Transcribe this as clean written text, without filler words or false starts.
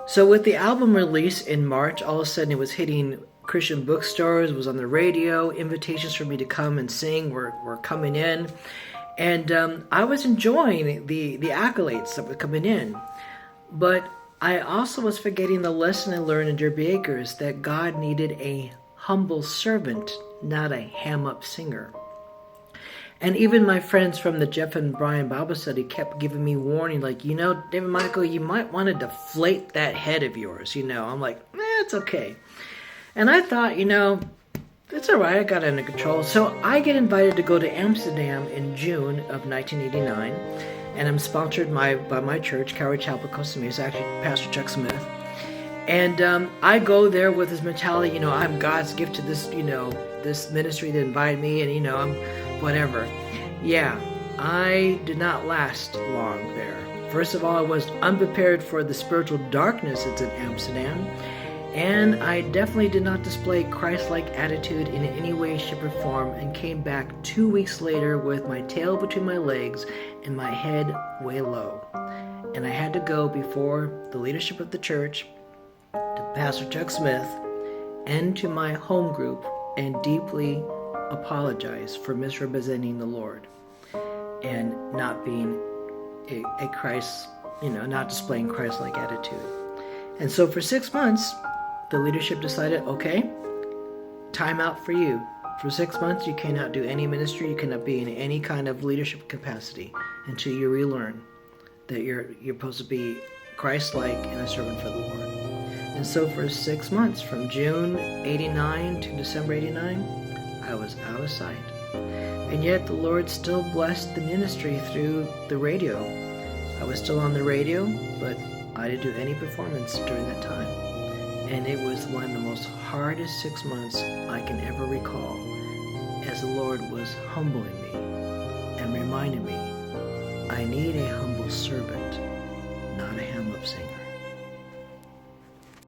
So with the album release in March, all of a sudden it was hitting Christian bookstores, it was on the radio, invitations for me to come and sing were coming in. And I was enjoying the accolades that were coming in. But I also was forgetting the lesson I learned in Derby Acres that God needed a humble servant, not a ham-up singer. And even my friends from the Jeff and Brian Bible study kept giving me warning, like, David Michael, you might want to deflate that head of yours, I'm like, it's okay. And I thought, it's all right, I got it under control. So I get invited to go to Amsterdam in June of 1989, and I'm sponsored by my church, Calvary Chapel, Costa Mesa, actually Pastor Chuck Smith. And I go there with this mentality, I'm God's gift to this, this ministry that invited me, and, I'm whatever. Yeah, I did not last long there. First of all, I was unprepared for the spiritual darkness that's in Amsterdam, and I definitely did not display Christ-like attitude in any way, shape, or form, and came back 2 weeks later with my tail between my legs and my head way low. And I had to go before the leadership of the church, to Pastor Chuck Smith, and to my home group, and deeply apologize for misrepresenting the Lord and not being a Christ, not displaying Christ-like attitude. And so for 6 months, the leadership decided, okay, time out for you. For 6 months, you cannot do any ministry, you cannot be in any kind of leadership capacity until you relearn that you're supposed to be Christ-like and a servant for the Lord. And so for 6 months, from June 89 to December 89, I was out of sight. And yet the Lord still blessed the ministry through the radio. I was still on the radio, but I didn't do any performance during that time. And it was one of the most hardest 6 months I can ever recall, as the Lord was humbling me and reminding me, I need a humble